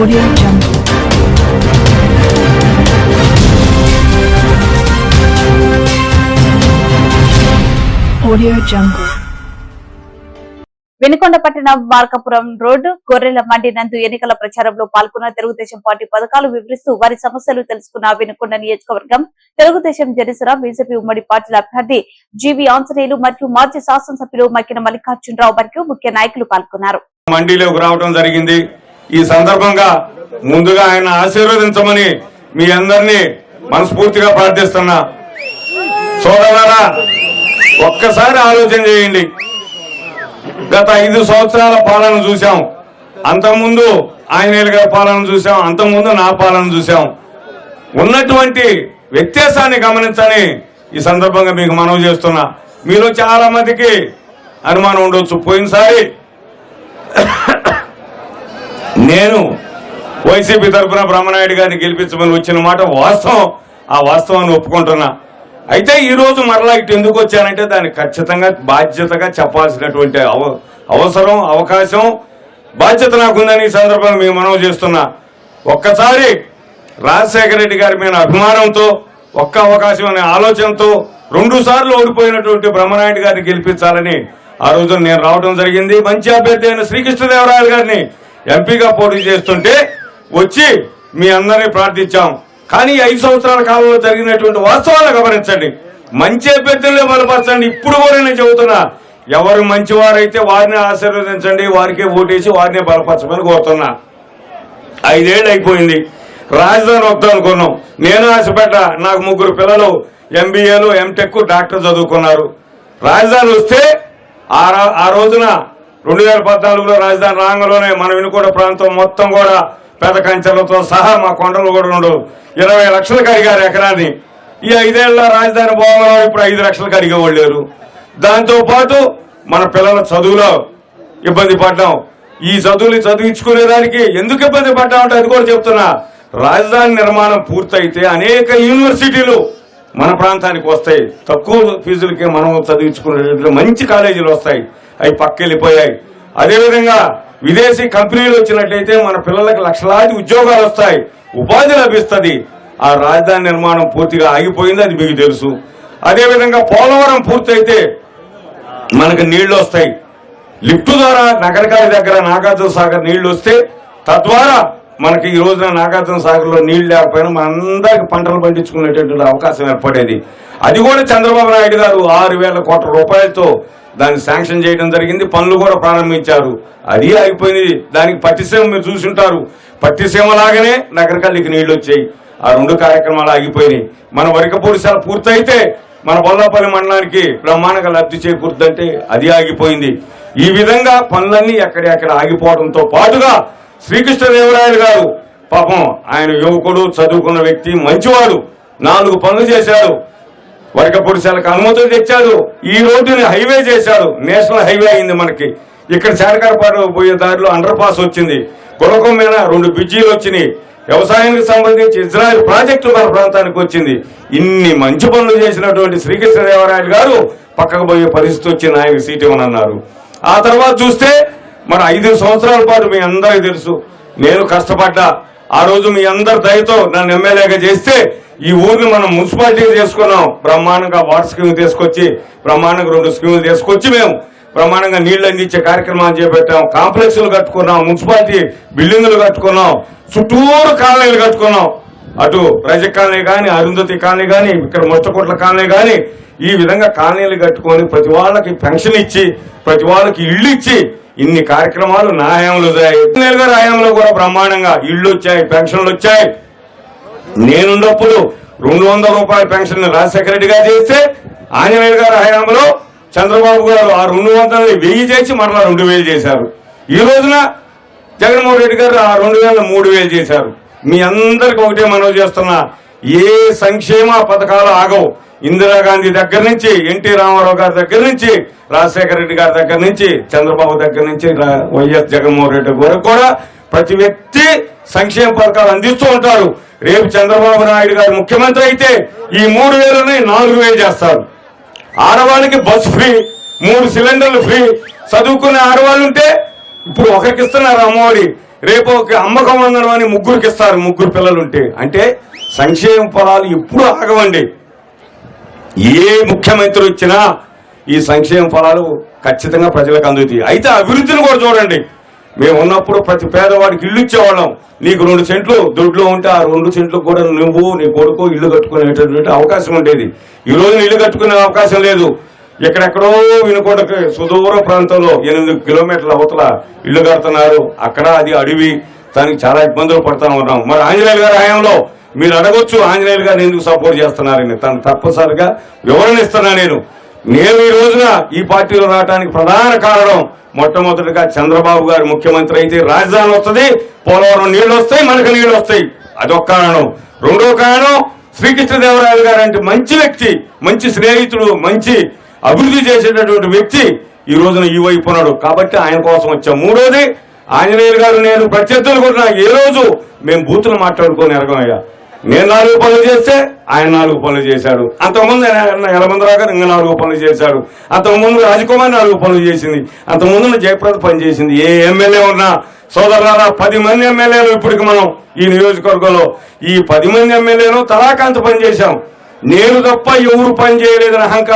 Audio Jungle. Audio Jungle. Venukonda పట్టణం Markapuram road గొర్రెల మండి నందు ఎన్నికల ప్రచారంలో పాల్గొన్న తెలుగుదేశం పార్టీ పథకాలు వివరిస్తూ వారి సమస్యలు తెలుసుకున్న వెనుకొండ నియోజకవర్గం తెలుగుదేశం జనసేన బీజేపీ ఉమ్మడి పార్టీల అభ్యర్థి జీవి ఆంజనేయులు మరియు మాజీ శాసనసభ్యులు మక్కిన మల్లికార్జునరావు మరియు ముఖ్య నాయకులు పాల్గొన్నారు. మండీలోకి రావడం జరిగింది. ఈ సందర్భంగా ముందుగా ఆయన ఆశీర్వదించమని మీ అందరినీ మనస్ఫూర్తిగా ప్రార్థిస్తున్నా. సోదరులారా, ఒక్కసారి ఆలోచన చేయండి. గత 5 సంవత్సరాల పాలన చూశాం, అంతకుముందు ఆంజనేయులు గారి పాలన చూశాం, అంతకుముందు నా పాలన చూశాం. ఉన్నటువంటి వ్యత్యాసాన్ని గమనించని ఈ సందర్భంగా మీకు మనవి చేస్తున్నా. మీలో చాలా మందికి అనుమానం ఉండొచ్చు. పోయినసారి నేను వైసీపీ తరఫున బ్రహ్మనాయుడు గారిని గెలిపించమని వచ్చిన మాట వాస్తవం. ఆ వాస్తవాన్ని ఒప్పుకుంటున్నా. అయితే ఈ రోజు మరలా ఇటు ఎందుకు వచ్చానంటే దాన్ని ఖచ్చితంగా బాధ్యతగా చెప్పాల్సినటువంటి అవసరం, అవకాశం, బాధ్యత నాకుందని ఈ సందర్భంగా మేము మనవి చేస్తున్నా. ఒక్కసారి రాజశేఖర రెడ్డి గారి మీద అభిమానంతో, ఒక్క అవకాశం అనే ఆలోచనతో 2 సార్లు ఓడిపోయినటువంటి బ్రహ్మనాయుడు గారిని గెలిపించాలని ఆ రోజు నేను రావడం జరిగింది. మంచి అభ్యర్థి అయిన శ్రీకృష్ణదేవరాయలు గారిని ఎంపీగా పోటీ చేస్తుంటే వచ్చి మీ అందరినీ ప్రార్థించాం. కానీ 5 సంవత్సరాల కాలంలో జరిగినటువంటి వాస్తవాలను గమనించండి. మంచి అభ్యర్థులనే బలపరచండి. ఇప్పుడు కూడా నేను చెబుతున్నా, ఎవరు మంచివారైతే వారిని ఆశీర్వదించండి, వారికే ఓటేసి వారినే బలపరచమని కోరుతున్నా. 5 ఏళ్ళు అయిపోయింది. రాజధాని వద్దాం అనుకున్నాం. నేను ఆశపడ్డ, నాకు 3 పిల్లలు ఎంబీఏలు, ఎంటెక్, డాక్టర్ చదువుకున్నారు. రాజధాని వస్తే ఆ రోజున 2014లో రాజధాని రాంగంలోనే మన వెనుకొండ ప్రాంతం మొత్తం కూడా పెద్ద కంచెలతో సహా మా కొండలు కూడా 20 లక్షలకు అడిగారు ఎకరాన్ని. ఈ 5 ఏళ్ల రాజధాని భవనంలో ఇప్పుడు 5 లక్షలకు అడిగేవాళ్ళు లేరు. దాంతో పాటు మన పిల్లల చదువులో ఇబ్బంది పడ్డాం. ఈ చదువులు చదివించుకునేదానికి ఎందుకు ఇబ్బంది పడ్డామంటే అది కూడా చెప్తున్నా. రాజధాని నిర్మాణం పూర్తయితే అనేక యూనివర్సిటీలు మన ప్రాంతానికి వస్తాయి. తక్కువ ఫీజులకి మనం చదివించుకునే మంచి కాలేజీలు వస్తాయి. అవి పక్కెళ్ళిపోయాయి. అదేవిధంగా విదేశీ కంపెనీలు వచ్చినట్లయితే మన పిల్లలకు లక్షలాది ఉద్యోగాలు వస్తాయి, ఉపాధి లభిస్తుంది. ఆ రాజధాని నిర్మాణం పూర్తిగా ఆగిపోయింది, అది మీకు తెలుసు. అదేవిధంగా పోలవరం పూర్తయితే మనకు నీళ్లు వస్తాయి. లిఫ్ట్ ద్వారా నగరకాయ దగ్గర నాగార్జున సాగర్ నీళ్లు వస్తే తద్వారా మనకి ఈ రోజున నాగార్జున సాగర్లో నీళ్లు లేకపోయినా మనందరికి పంటలు పండించుకునేటటువంటి అవకాశం ఏర్పడేది. అది కూడా చంద్రబాబు నాయుడు గారు 6,000 కోట్ల రూపాయలతో దాన్ని శాంక్షన్ చేయడం జరిగింది. పనులు కూడా ప్రారంభించారు. అది అయిపోయింది. దానికి పట్టిసీమ మీరు చూసుంటారు. పట్టిసీమ లాగానే నగరకల్లికి నీళ్లు వచ్చాయి. ఆ 2 కార్యక్రమాలు ఆగిపోయినాయి. మన వరికపూడిశాల పూర్తయితే మన బొల్లాపల్లి మండలానికి బ్రహ్మాండంగా లబ్ధి చేకూరుతుందంటే అది ఆగిపోయింది. ఈ విధంగా పనులన్నీ ఎక్కడెక్కడ ఆగిపోవడంతో పాటుగా శ్రీకృష్ణదేవరాయలు గారు పాపం ఆయన యువకుడు, చదువుకున్న వ్యక్తి, మంచివాడు, 4 పనులు చేశాడు. వరికపూడిశాలకు అనుమతులు తెచ్చాడు. ఈ రోడ్డుని హైవే చేశాడు. నేషనల్ హైవే అయింది మనకి. ఇక్కడ చేడకరపాటు పోయే దారిలో అండర్ పాస్ వచ్చింది. గుణకం మీద 2 బ్రిడ్జీలు వచ్చినాయి. వ్యవసాయానికి సంబంధించి ఇజ్రాయెల్ ప్రాజెక్టు మన ప్రాంతానికి వచ్చింది. ఇన్ని మంచి పనులు చేసినటువంటి శ్రీకృష్ణదేవరాయలు గారు పక్కకు పోయే పరిస్థితి వచ్చింది. ఆయనకు సీట్ ఇవ్వనన్నారు. ఆ తర్వాత చూస్తే మన 5 సంవత్సరాల పాటు మీ అందరికీ తెలుసు నేను కష్టపడ్డా. ఆ రోజు మీ అందరి దయతో నన్ను ఎమ్మెల్యేగా చేస్తే ఈ ఊరిని మనం మున్సిపాలిటీ చేసుకున్నాం. బ్రహ్మాండంగా వాటర్ స్కీమ్ తీసుకొచ్చి, బ్రహ్మాండంగా 2 స్కీములు తీసుకొచ్చి మేము బ్రహ్మాండంగా నీళ్లు అందించే కార్యక్రమాలు చేపట్టాం. కాంప్లెక్స్లు కట్టుకున్నాం, మున్సిపాలిటీ బిల్డింగులు కట్టుకున్నాం, చుట్టూరు కాలనీలు కట్టుకున్నాం. అటు రజక్ కాలనీ కానీ, అరుంధతి కాలనీ కానీ, ఇక్కడ మొట్టకొట్ల కాలనీ కానీ, ఈ విధంగా కాలనీలు కట్టుకొని ప్రతి వాళ్ళకి పెన్షన్ ఇచ్చి, ప్రతి వాళ్ళకి ఇళ్లు ఇచ్చి ఇన్ని కార్యక్రమాలు నా హయాంలో జరిగాయి. గారి హయాంలో కూడా బ్రహ్మాండంగా ఇళ్లు వచ్చాయి, పెన్షన్లు వచ్చాయి. నేనున్నప్పుడు 200 రూపాయల పెన్షన్ రాజశేఖర రెడ్డి గారు చేస్తే ఆంజనేయులు గారి హయాంలో చంద్రబాబు గారు ఆ 200ని 1000 చేసి మరలా 2000 చేశారు. ఈ రోజున జగన్మోహన్ రెడ్డి గారు ఆ 2000 3000 చేశారు. మీ అందరికి ఒకటే మనవి చేస్తున్నా, ఏ సంక్షేమ పథకాలు ఆగవు. ఇందిరాగాంధీ దగ్గర నుంచి, ఎన్టీ రామారావు గారి దగ్గర నుంచి, రాజశేఖర రెడ్డి గారి దగ్గర నుంచి, చంద్రబాబు దగ్గర నుంచి, వైఎస్ జగన్మోహన్ రెడ్డి వరకు కూడా ప్రతి వ్యక్తి సంక్షేమ పథకాలు అందిస్తూ ఉంటారు. రేపు చంద్రబాబు నాయుడు గారు ముఖ్యమంత్రి అయితే ఈ 3000ని 4000 చేస్తారు. ఆడవాళ్ళకి బస్ ఫ్రీ, 3 సిలిండర్లు ఫ్రీ. చదువుకునే ఆడవాళ్ళు ఉంటే ఇప్పుడు ఒకరికి ఇస్తున్నారు అమ్మఒడి. రేపు ఒక అమ్మకం అందడం అని ముగ్గురికి ఇస్తారు, ముగ్గురు పిల్లలు ఉంటే. అంటే సంక్షేమ ఫలాలు ఎప్పుడూ ఆగవండి. ఏ ముఖ్యమంత్రి వచ్చినా ఈ సంక్షేమ ఫలాలు ఖచ్చితంగా ప్రజలకు అందుతాయి. అయితే అభివృద్ధిని కూడా చూడండి. మేము ఉన్నప్పుడు ప్రతి పేదవాడికి ఇల్లు ఇచ్చేవాళ్ళం. నీకు 2 సెంట్లు దొడ్లో ఉంటే ఆ 2 సెంట్లకు కూడా నువ్వు నీ కొడుకు ఇల్లు కట్టుకునేటటువంటి అవకాశం ఉండేది. ఈ రోజు ఇల్లు కట్టుకునే అవకాశం లేదు. ఎక్కడెక్కడో వినుకొండకి సుదూర ప్రాంతంలో 8 కిలోమీటర్ల అవతల ఇల్లు కడుతున్నారు. అక్కడ అది అడవి, దానికి చాలా ఇబ్బందులు పడతా ఉన్నాం. మరి ఆంజనేయులు గారి హయాంలో మీరు అడగొచ్చు ఆంజనేయులు గారిని ఎందుకు సపోర్ట్ చేస్తున్నారని. తను తప్పనిసరిగా వివరణ ఇస్తున్నా. నేను ఈ రోజున ఈ పార్టీలో రావడానికి ప్రధాన కారణం మొట్టమొదటిగా చంద్రబాబు గారు ముఖ్యమంత్రి అయితే రాజధాని వస్తుంది, పోలవరం నీళ్లు వస్తాయి, మనకు నీళ్లు వస్తాయి. అదొక కారణం. రెండో కారణం శ్రీకృష్ణదేవరాయలు గారు అంటే మంచి వ్యక్తి, మంచి స్నేహితుడు, మంచి అభివృద్ధి చేసేటటువంటి వ్యక్తి ఈ రోజున ఈ వైపు ఉన్నాడు కాబట్టి ఆయన కోసం వచ్చాం. మూడోది ఆంజనేయులు గారు నేను ప్రత్యర్థులు కూడా ఏ రోజు మేము బూతులు మాట్లాడుకొని ఎరగమయ్యా. నేను 4 పనులు చేస్తే ఆయన 4 పనులు చేశాడు. అంతకుముందు యలమందరావు గారు ఇంకా 4 పనులు చేశాడు. అంతకుముందు రాజకుమార్ 4 పనులు చేసింది. అంతకుముందు జయప్రద పని చేసింది. ఏ ఎమ్మెల్యే ఉన్నా సోదరులారా 10 మంది ఎమ్మెల్యేలు ఇప్పటికి మనం ఈ నియోజకవర్గంలో ఈ 10 మంది ఎమ్మెల్యేలు తలాకాంత పని చేశాం. నేను తప్ప ఎవరు పని చేయలేదని అహంకారం